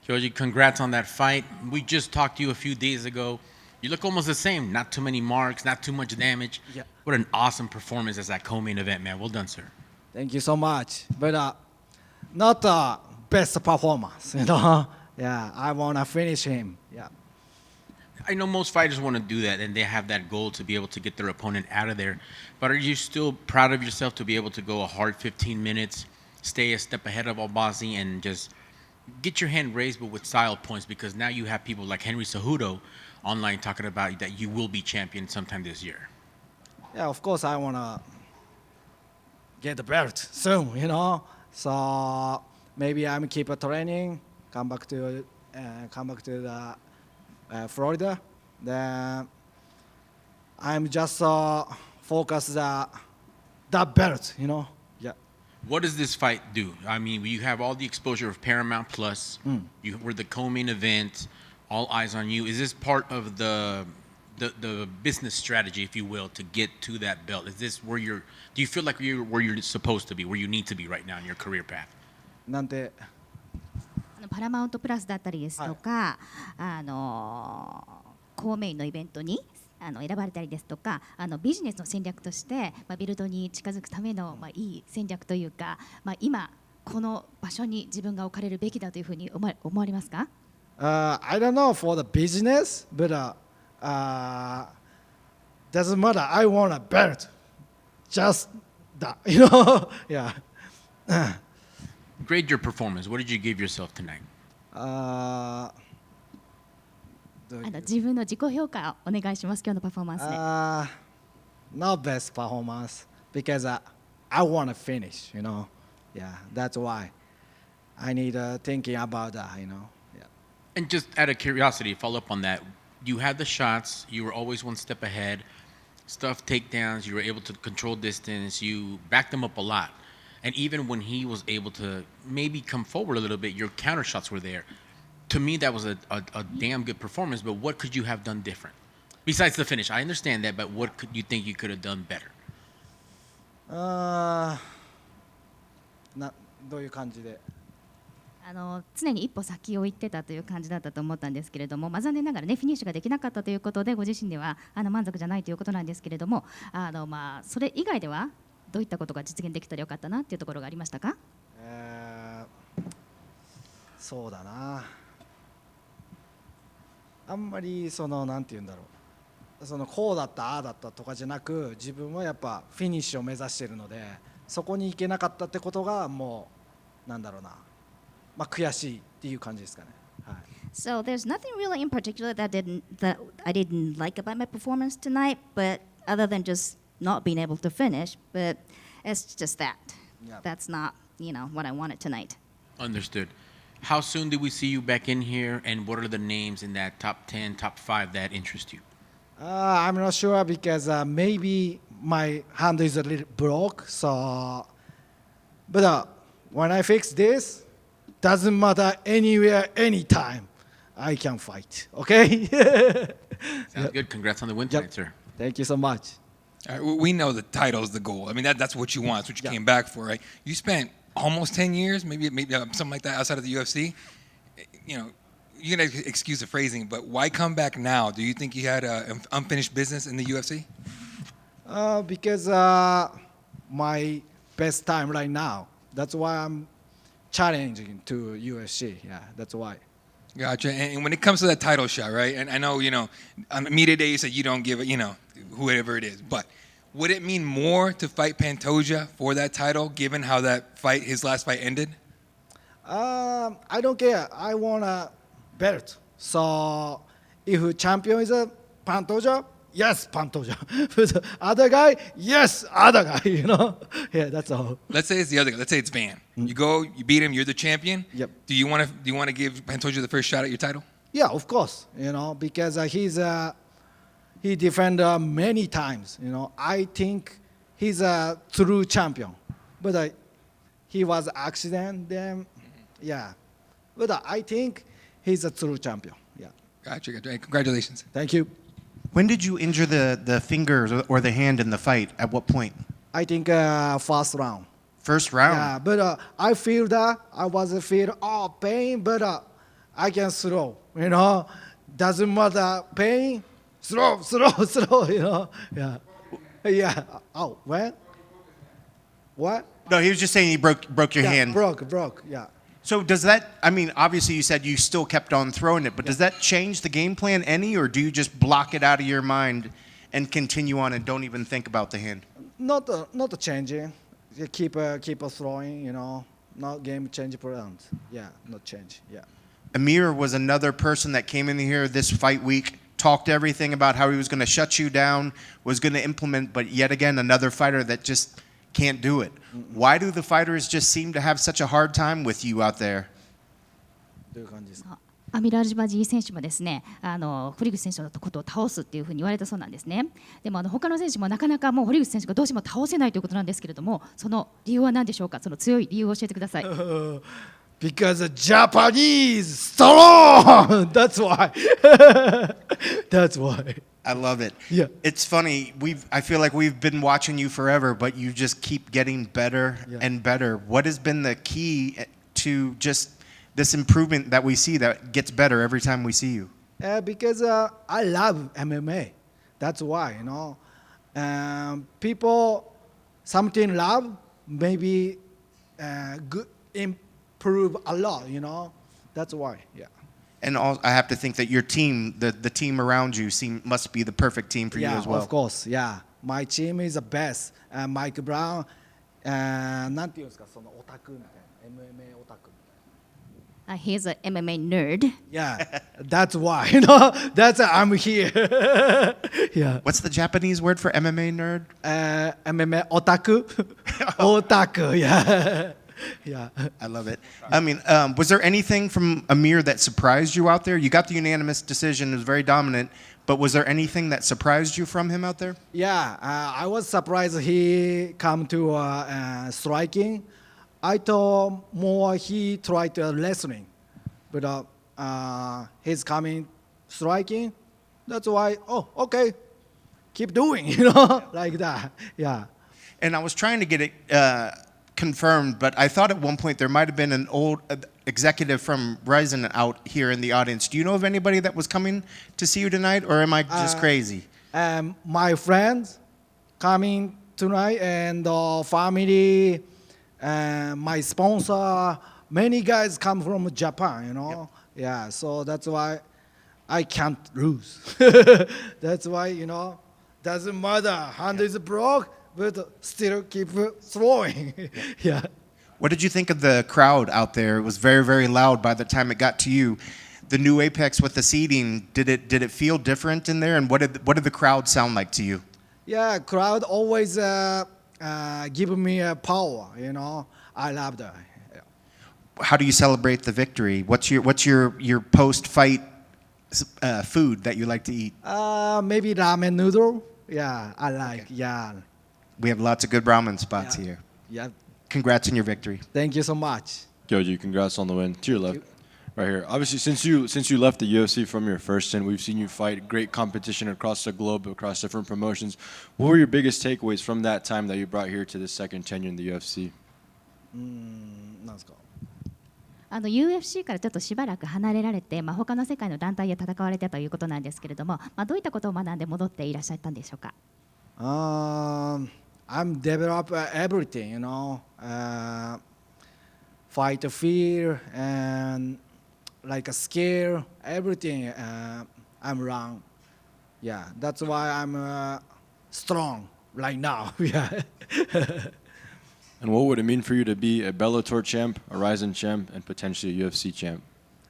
Kyoji, congrats on that fight. We just talked to you a few days ago. You look almost the same. Not too many marks, not too much damage. Yeah. What an awesome performance as that co-main event, man. Well done, sir. Thank you so much. But not best performance, Yeah, I want to finish him. Yeah. I know most fighters want to do that, and they have that goal to be able to get their opponent out of there. But are you still proud of yourself to be able to go a hard 15 minutes, stay a step ahead of Albazi, and just get your hand raised, but with style points? Because now you have people like Henry Cejudo online talking about that you will be champion sometime this year. Yeah, of course I want to get the belt soon, So maybe I'm keep training, come back to the Florida. Then I'm just focus that belt, Yeah. What does this fight do? I mean, you have all the exposure of Paramount Plus. You were the co-main event, all eyes on you. Is this part of the business strategy, if you will, to get to that belt? Is this where do you feel like you're where you're supposed to be, where you need to be right now in your career path? なんてパラマウントプラスだったりですとか、公務員のイベントに選ばれたりですとか、ビジネスの戦略として、ビルドに近づくための、いい戦略というか、今この場所に自分が置かれるべきだというふうに思われますか？ I don't know for the business, but doesn't matter. I want a belt, just that, Yeah. Grade your performance. What did you give yourself tonight? 自分の自己評価をお願いします。今日のパフォーマンスで。Not best performance because I want to finish, Yeah, that's why I need thinking about that, Yeah. And just out of curiosity, follow up on that. You had the shots. You were always one step ahead. Stuff takedowns. You were able to control distance. You backed him up a lot. And even when he was able to maybe come forward a little bit, your counter shots were there. To me, that was a damn good performance. But what could you have done different? Besides the finish, I understand that, but what could you think you could have done better? どういう感じで常に一歩先を行ってたという感じだったと思ったんですけれども、残念ながらねフィニッシュができなかったということでご自身では満足じゃないということなんですけれども、それ以外ではどういったことが実現できたらよかったなっていうところがありましたか？そうだな、あんまりなんて言うんだろう、こうだったああだったとかじゃなく、自分はやっぱフィニッシュを目指しているので、そこに行けなかったってことがもうなんだろうな、悔しいっていう感じですかね。はい。So there's nothing really in particular that I didn't like about my performance tonight, but other than just not being able to finish, but it's just that. Yeah. That's not, what I wanted tonight. Understood. How soon do we see you back in here, and what are the names in that top 10, top 5 that interest you? I'm not sure because maybe my hand is a little broke, so but when I fix this, doesn't matter anywhere, anytime, I can fight. Okay? Sounds good. Congrats on the win tonight, sir. Thank you so much. We know the title is the goal. I mean, that's what you want. That's what you came back for, right? You spent almost 10 years, maybe something like that outside of the UFC. You can excuse the phrasing, but why come back now? Do you think you had unfinished business in the UFC? Because my best time right now. That's why I'm challenging to UFC. Yeah, that's why. Gotcha. And when it comes to that title shot, right? And I know, on media day you said you don't give it, whoever it is. But would it mean more to fight Pantoja for that title, given how his last fight ended? I don't care. I want a belt. So if champion is a Pantoja, yes, Pantoja. For the other guy, yes, other guy. Yeah, that's all. Let's say it's the other guy. Let's say it's Van. You go, you beat him, you're the champion. Yep. Do you want to give Pantoja the first shot at your title? Yeah, of course. Because he defended many times. I think he's a true champion. But he was accident then. Yeah. But I think he's a true champion. Yeah. Gotcha. Hey, congratulations. Thank you. When did you injure the fingers or the hand in the fight? At what point? I think first round. First round? Yeah, but I feel that I was feel pain, but I can slow. Doesn't matter pain. Slow. Yeah. Yeah. Oh, what? No, he was just saying he broke your Yeah, hand. broke. Yeah. So does that? I mean, obviously you said you still kept on throwing it, but does that change the game plan any, or do you just block it out of your mind and continue on and don't even think about the hand? Not changing. You keep throwing. Not game change plans. Yeah, not change. Yeah. Amir was another person that came in here this fight week, talked everything about how he was going to shut you down, was going to implement, but yet again, another fighter that just can't do it. Why do the fighters just seem to have such a hard time with you out there? どういう感じですか？アミラージバジー選手もですね、堀口選手のことを倒すっていうふうに言われたそうなんですね。でも他の選手もなかなかもう堀口選手がどうしても倒せないということなんですけれども、その理由は何でしょうか。その強い理由を教えてください。Because the Japanese strong. That's why. That's why. I love it. Yeah. It's funny. I feel like we've been watching you forever, but you just keep getting better and better. What has been the key to just this improvement that we see that gets better every time we see you? Because I love MMA. That's why, people something love maybe good improve a lot, That's why, yeah. And I have to think that your team, the team around you, must be the perfect team for you as well. Of course, yeah. My team is the best. Mike Brown, なんていうんですか、そのオタクみたいな、MMA オタク。He's an MMA nerd. Yeah, that's why, that's why I'm here. Yeah. What's the Japanese word for MMA nerd? MMA otaku. Otaku, yeah. Yeah. I love it. I mean, was there anything from Amir that surprised you out there? You got the unanimous decision. It was very dominant. But was there anything that surprised you from him out there? Yeah, I was surprised he come to striking. I thought more he tried to wrestling. But he's coming striking. That's why, okay. Keep doing, like that. Yeah. And I was trying to get it confirmed, but I thought at one point there might have been an old executive from Ryzen out here in the audience. Do you know of anybody that was coming to see you tonight, or am I just crazy? My friends coming tonight, and family, my sponsor, many guys come from Japan, Yep. Yeah, so that's why I can't lose. That's why, doesn't matter, hand is broke, but still keep throwing. Yeah. What did you think of the crowd out there? It was very, very loud by the time it got to you. The new Apex with the seating, did it feel different in there? And what did the crowd sound like to you? Yeah, crowd always give me a power, I love that. How do you celebrate the victory? What's your post-fight food that you like to eat? Maybe ramen noodle. Yeah, I like. Okay. Yeah. We have lots of good ramen spots Yeah. here. Yeah. Congrats on your victory. Thank you so much. Kyoji, congrats on the win. To your left, right here. Obviously, since you left the UFC from your first stint, we've seen you fight great competition across the globe, across different promotions. What were your biggest takeaways from that time that you brought here to the second tenure in the UFC? なんですか。UFC からちょっとしばらく離れられて、他の世界の団体で戦われてということなんですけれども、どういったことを学んで戻っていらっしゃったんでしょうか。I'm develop everything, fight fear and like a scare, everything. I'm wrong. Yeah, that's why I'm strong right now. Yeah. And what would it mean for you to be a Bellator champ, a Ryzen champ, and potentially a UFC champ?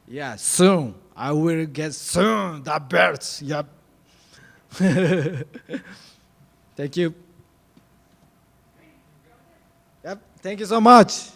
Yeah, soon. I will get soon the belts. Yep. Thank you. Yep. Thank you so much.